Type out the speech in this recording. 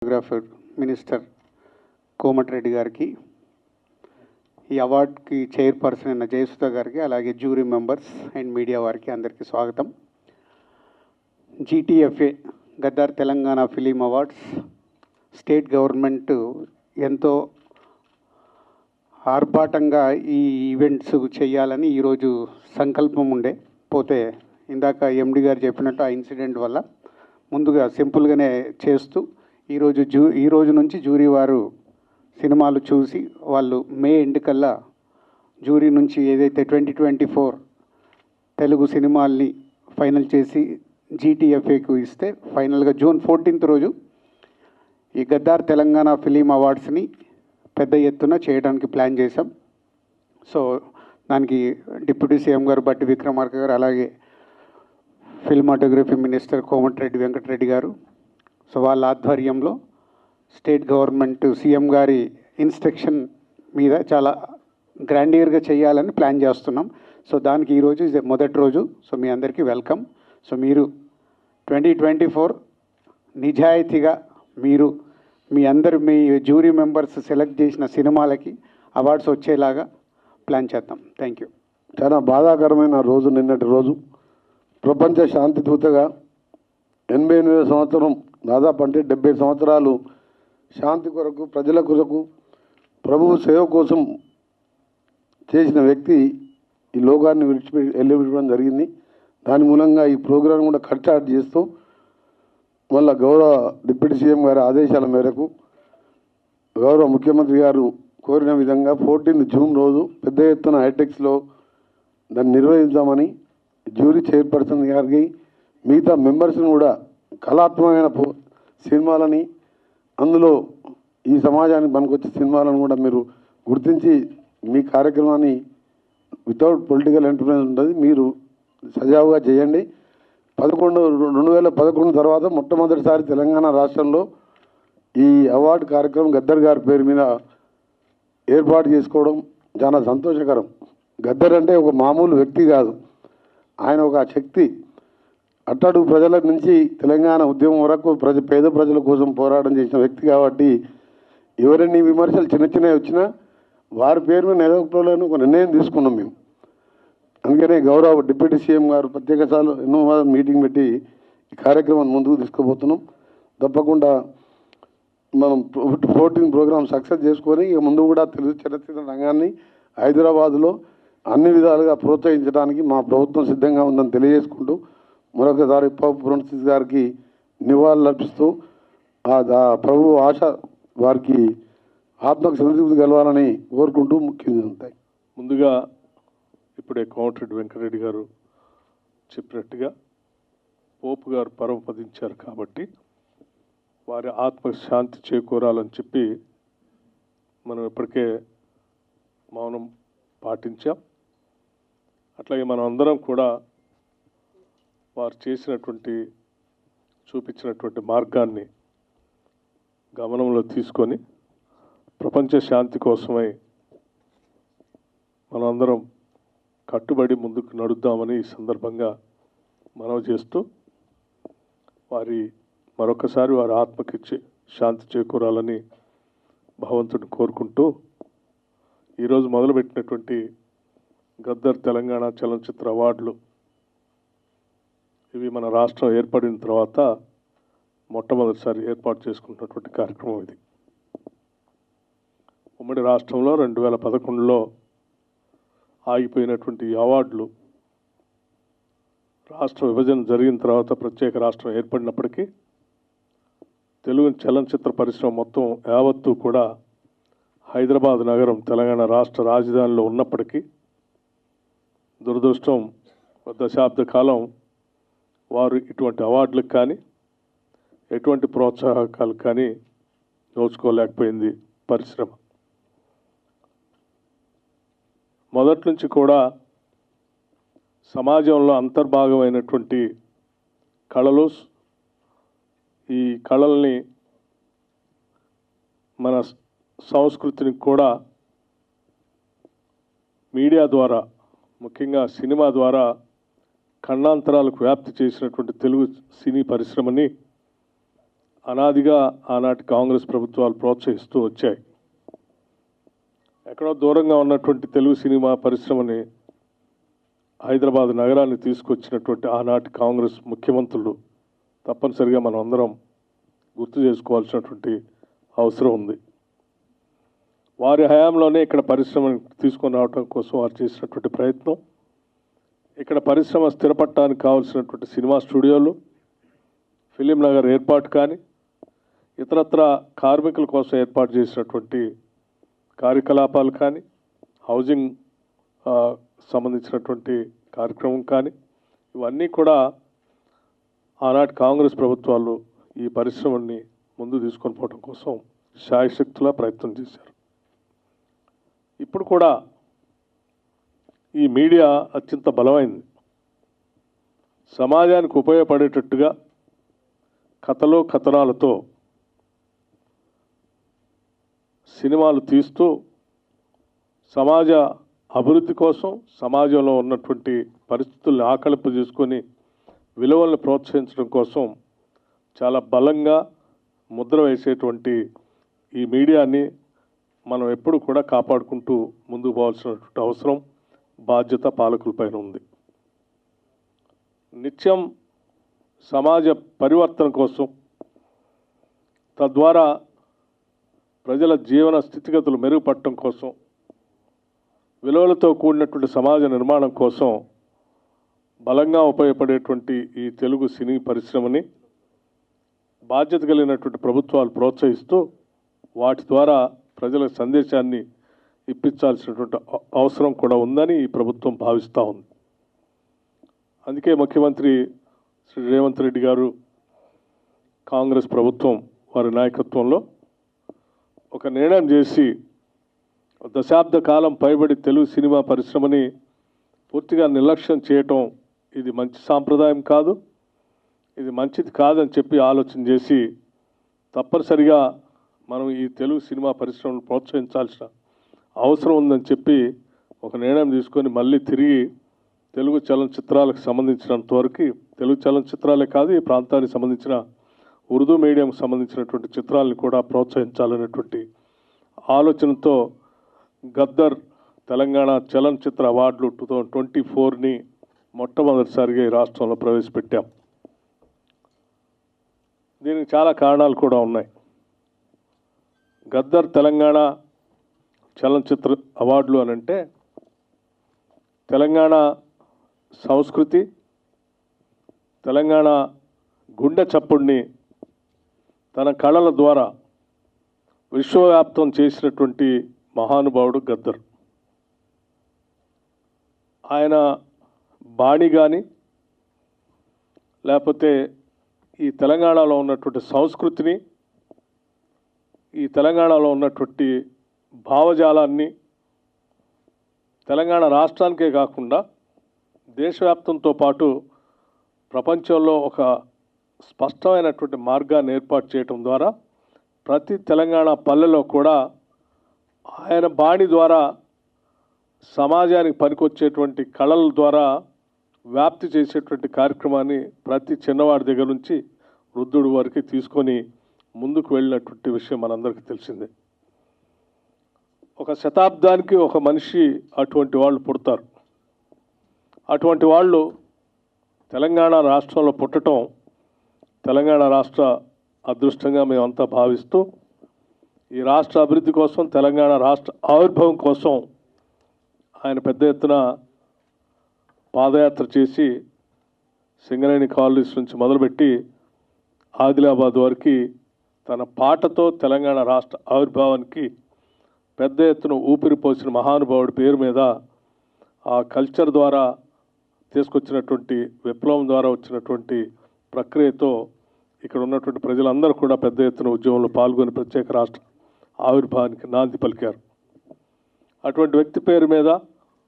Photographer minister Komatireddy గారికి, ఈ అవార్డుకి chairperson అయిన జయసుధ గారికి, అలాగే జ్యూరీ మెంబర్స్ అండ్ మీడియా వారికి అందరికీ స్వాగతం. GTFA Gaddar Telangana film awards state government ఎంతో ఆర్భాటంగా ఈ ఈవెంట్స్ చేయాలని ఈరోజు సంకల్పం ఉండే, పోతే ఇందాక ఎండి గారు చెప్పినట్టు ఆ ఇన్సిడెంట్ వల్ల ముందుగా సింపుల్గానే చేస్తూ ఈ రోజు నుంచి జ్యూరీ వారు సినిమాలు చూసి వాళ్ళు మే ఎండ్ కల్లా జ్యూరీ నుంచి ఏదైతే 2024 తెలుగు సినిమాల్ని ఫైనల్ చేసి GTFAకు ఇస్తే ఫైనల్గా జూన్ 14th రోజు ఈ గద్దార్ తెలంగాణ ఫిలిం అవార్డ్స్ని పెద్ద ఎత్తున చేయడానికి ప్లాన్ చేశాం. సో దానికి డిప్యూటీ సీఎం గారు బట్టి విక్రమార్క గారు, అలాగే ఫిల్మాటోగ్రఫీ మినిస్టర్ కోమటిరెడ్డి వెంకటరెడ్డి గారు, సో వాళ్ళ ఆధ్వర్యంలో స్టేట్ గవర్నమెంట్ సీఎం గారి ఇన్స్ట్రక్షన్ మీద చాలా గ్రాండియర్గా చేయాలని ప్లాన్ చేస్తున్నాం. సో దానికి ఈరోజు మొదటి రోజు. సో మీ అందరికీ వెల్కమ్. సో మీరు 2024 నిజాయితీగా మీరు మీ జ్యూరీ మెంబర్స్ సెలెక్ట్ చేసిన సినిమాలకి అవార్డ్స్ వచ్చేలాగా ప్లాన్ చేద్దాం. Thank you. చాలా బాధాకరమైన రోజు నిన్నటి రోజు. ప్రపంచ శాంతి దూతగా 88వ సంవత్సరం, దాదాపు అంటే 70 సంవత్సరాలు శాంతి కొరకు, ప్రజల కొరకు, ప్రభువు సేవ కోసం చేసిన వ్యక్తి ఈ లోకాన్ని వెళ్ళిపెట్టడం జరిగింది. దాని మూలంగా ఈ ప్రోగ్రాం కూడా కట్టార్ట్ చేస్తూ మళ్ళా గౌరవ డిప్యూటీ సీఎం గారి ఆదేశాల మేరకు గౌరవ ముఖ్యమంత్రి గారు కోరిన విధంగా 14 జూన్ రోజు పెద్ద ఎత్తున హైటెక్స్లో దాన్ని నిర్వహించామని జ్యూరీ చైర్పర్సన్ గారికి, మిగతా మెంబర్స్ని కూడా కళాత్మకమైన సినిమాలని, అందులో ఈ సమాజానికి పనికొచ్చే సినిమాలను కూడా మీరు గుర్తించి మీ కార్యక్రమాన్ని వితౌట్ పొలిటికల్ ఎంటర్ప్రైజ్ ఉంటుంది, మీరు సజావుగా చేయండి. 2011 తర్వాత మొట్టమొదటిసారి తెలంగాణ రాష్ట్రంలో ఈ అవార్డు కార్యక్రమం గద్దర్ గారి పేరు మీద ఏర్పాటు చేసుకోవడం చాలా సంతోషకరం. గద్దర్ అంటే ఒక మామూలు వ్యక్తి కాదు, ఆయన ఒక శక్తి. అట్టడుగు ప్రజల నుంచి తెలంగాణ ఉద్యమం వరకు పేద ప్రజల కోసం పోరాటం చేసిన వ్యక్తి కాబట్టి ఎవరైనా విమర్శలు చిన్న చిన్నవి వచ్చినా వారి పేరు మీద నిలబెట్టుకోవాలని ఒక నిర్ణయం తీసుకున్నాం మేము. అందుకనే గౌరవ డిప్యూటీ సీఎం గారు ప్రత్యేకసార్లు ఎన్నో మీటింగ్ పెట్టి ఈ కార్యక్రమాన్ని ముందుకు తీసుకుపోతున్నాం. తప్పకుండా మనం 14 ప్రోగ్రాం సక్సెస్ చేసుకొని ఇక ముందు కూడా తెలుగు చలనచిత్ర రంగాన్ని హైదరాబాదులో అన్ని విధాలుగా ప్రోత్సహించడానికి మా ప్రభుత్వం సిద్ధంగా ఉందని తెలియజేసుకుంటూ మరొకసారి పోప్ ఫ్రాన్సిస్ గారికి నివాళులు అర్పిస్తూ ప్రభు ఆశ వారికి ఆత్మకు సంతృప్తి కలవాలని కోరుకుంటూ ముఖ్యంగా ఉంటాయి. ముందుగా ఇప్పుడే కోమటిరెడ్డి వెంకటరెడ్డి గారు చెప్పినట్టుగా పోపు గారు పరమపదించారు కాబట్టి వారి ఆత్మకు శాంతి చేకూరాలని చెప్పి మనం ఇప్పటికే మౌనం పాటించాం. అట్లాగే మనం అందరం కూడా వారు చూపించినటువంటి మార్గాన్ని గమనంలో తీసుకొని ప్రపంచ శాంతి కోసమై మనందరం కట్టుబడి ముందుకు నడుద్దామని ఈ సందర్భంగా మనవి చేస్తూ మరొకసారి వారి ఆత్మకిచ్చి శాంతి చేకూరాలని భగవంతుడిని కోరుకుంటూ ఈరోజు మొదలుపెట్టినటువంటి గద్దర్ తెలంగాణ చలనచిత్ర అవార్డులు ఇవి మన రాష్ట్రం ఏర్పడిన తర్వాత మొట్టమొదటిసారి ఏర్పాటు చేసుకున్నటువంటి కార్యక్రమం ఇది. ఉమ్మడి రాష్ట్రంలో 2011లో ఆగిపోయినటువంటి అవార్డులు రాష్ట్ర విభజన జరిగిన తర్వాత ప్రత్యేక రాష్ట్రం ఏర్పడినప్పటికీ తెలుగు చలనచిత్ర పరిశ్రమ మొత్తం యావత్తు కూడా హైదరాబాద్ నగరం తెలంగాణ రాష్ట్ర రాజధానిలో ఉన్నప్పటికీ దురదృష్టం దశాబ్ద కాలం వారు ఇటువంటి అవార్డులకు కానీ ఎటువంటి ప్రోత్సాహకాలు కానీ నోచుకోలేకపోయింది పరిశ్రమ. మొదటి నుంచి కూడా సమాజంలో అంతర్భాగమైనటువంటి కళలు, ఈ కళల్ని మన సంస్కృతిని కూడా మీడియా ద్వారా, ముఖ్యంగా సినిమా ద్వారా ఖండాంతరాలకు వ్యాప్తి చేసినటువంటి తెలుగు సినీ పరిశ్రమని అనాదిగా ఆనాటి కాంగ్రెస్ ప్రభుత్వాలు ప్రోత్సహిస్తూ వచ్చాయి. ఎక్కడో దూరంగా ఉన్నటువంటి తెలుగు సినిమా పరిశ్రమని హైదరాబాద్ నగరాన్ని తీసుకొచ్చినటువంటి ఆనాటి కాంగ్రెస్ ముఖ్యమంత్రులు తప్పనిసరిగా మనం అందరం గుర్తు చేసుకోవాల్సినటువంటి అవసరం ఉంది. వారి హయాంలోనే ఇక్కడ పరిశ్రమను తీసుకొని రావడం కోసం వారు చేసినటువంటి ప్రయత్నం, ఇక్కడ పరిశ్రమ స్థిరపడటానికి కావాల్సినటువంటి సినిమా స్టూడియోలు, ఫిలిం నగర్ ఏర్పాటు కానీ, ఇతరత్ర కార్మికుల కోసం ఏర్పాటు చేసినటువంటి కార్యకలాపాలు కానీ, హౌసింగ్ సంబంధించినటువంటి కార్యక్రమం కానీ, ఇవన్నీ కూడా ఆనాటి కాంగ్రెస్ ప్రభుత్వాలు ఈ పరిశ్రమని ముందు తీసుకొని పోవడం కోసం శాయశక్తులా ప్రయత్నం చేశారు. ఇప్పుడు కూడా ఈ మీడియా అత్యంత బలమైంది. సమాజానికి ఉపయోగపడేటట్టుగా కథలు కథనాలతో సినిమాలు తీస్తూ సమాజ అభివృద్ధి కోసం, సమాజంలో ఉన్నటువంటి పరిస్థితుల్ని ఆకలింపు చేసుకొని విలువలను ప్రోత్సహించడం కోసం చాలా బలంగా ముద్ర వేసేటువంటి ఈ మీడియాని మనం ఎప్పుడు కూడా కాపాడుకుంటూ ముందుకు పోవాల్సినటువంటి అవసరం, బాధ్యత పాలకులపైన ఉంది. నిత్యం సమాజ పరివర్తన కోసం, తద్వారా ప్రజల జీవన స్థితిగతులు మెరుగుపడటం కోసం, విలువలతో కూడినటువంటి సమాజ నిర్మాణం కోసం బలంగా ఉపయోగపడేటువంటి ఈ తెలుగు సినీ పరిశ్రమని బాధ్యత కలిగినటువంటి ప్రభుత్వాలు ప్రోత్సహిస్తూ వాటి ద్వారా ప్రజల సందేశాన్ని ఇప్పించాల్సినటువంటి అవసరం కూడా ఉందని ఈ ప్రభుత్వం భావిస్తూ ఉంది. అందుకే ముఖ్యమంత్రి శ్రీ రేవంత్ రెడ్డి గారు, కాంగ్రెస్ ప్రభుత్వం వారి నాయకత్వంలో ఒక నిర్ణయం చేసి దశాబ్ద కాలం పైబడి తెలుగు సినిమా పరిశ్రమని పూర్తిగా నిర్లక్ష్యం చేయటం ఇది మంచి సాంప్రదాయం కాదు, ఇది మంచిది కాదని చెప్పి ఆలోచన చేసి తప్పనిసరిగా మనం ఈ తెలుగు సినిమా పరిశ్రమను ప్రోత్సహించాల్సిన అవసరం ఉందని చెప్పి ఒక నిర్ణయం తీసుకొని మళ్ళీ తిరిగి తెలుగు చలనచిత్రాలకు సంబంధించినంత వరకు, తెలుగు చలనచిత్రాలే కాదు ఈ ప్రాంతానికి సంబంధించిన ఉర్దూ మీడియంకు సంబంధించినటువంటి చిత్రాలను కూడా ప్రోత్సహించాలనేటువంటి ఆలోచనతో గద్దర్ తెలంగాణ చలనచిత్ర అవార్డులు 2024ని మొట్టమొదటిసారిగా ఈ రాష్ట్రంలో ప్రవేశపెట్టాం. దీనికి చాలా కారణాలు కూడా ఉన్నాయి. గద్దర్ తెలంగాణ చలనచిత్ర అవార్డులు అని అంటే తెలంగాణ సంస్కృతి, తెలంగాణ గుండె చప్పుడిని తన కళల ద్వారా విశ్వవ్యాప్తం చేసినటువంటి మహానుభావుడు గద్దర్. ఆయన బాణి కానీ, లేకపోతే ఈ తెలంగాణలో ఉన్నటువంటి సంస్కృతిని, ఈ తెలంగాణలో ఉన్నటువంటి భావజాలాన్ని తెలంగాణ రాష్ట్రానికే కాకుండా దేశవ్యాప్తంతో పాటు ప్రపంచంలో ఒక స్పష్టమైనటువంటి మార్గాన్ని ఏర్పాటు చేయటం ద్వారా ప్రతి తెలంగాణ పల్లెలో కూడా ఆయన బాణి ద్వారా సమాజానికి పనికొచ్చేటువంటి కళల ద్వారా వ్యాప్తి చేసేటువంటి కార్యక్రమాన్ని ప్రతి చిన్నవాడి దగ్గర నుంచి వృద్ధుడి వరకు తీసుకొని ముందుకు వెళ్ళినటువంటి విషయం మనందరికీ తెలిసిందే. ఒక శతాబ్దానికి ఒక మనిషి అటువంటి వాళ్ళు పుడతారు. అటువంటి వాళ్ళు తెలంగాణ రాష్ట్రంలో పుట్టడం తెలంగాణ రాష్ట్ర అదృష్టంగా మేమంతా భావిస్తూ ఈ రాష్ట్ర అభివృద్ధి కోసం, తెలంగాణ రాష్ట్ర ఆవిర్భావం కోసం ఆయన పెద్ద ఎత్తున పాదయాత్ర చేసి సింగరేణి కాలనీస్ నుంచి మొదలుపెట్టి ఆదిలాబాద్ వరకు తన పాటతో తెలంగాణ రాష్ట్ర ఆవిర్భావానికి పెద్ద ఎత్తున ఊపిరి పోసిన మహానుభావుడి పేరు మీద ఆ కల్చర్ ద్వారా తీసుకొచ్చినటువంటి విప్లవం ద్వారా వచ్చినటువంటి ప్రక్రియతో ఇక్కడ ఉన్నటువంటి ప్రజలందరూ కూడా పెద్ద ఎత్తున ఉద్యమంలో పాల్గొని ప్రత్యేక రాష్ట్ర ఆవిర్భావానికి నాంది పలికారు. అటువంటి వ్యక్తి పేరు మీద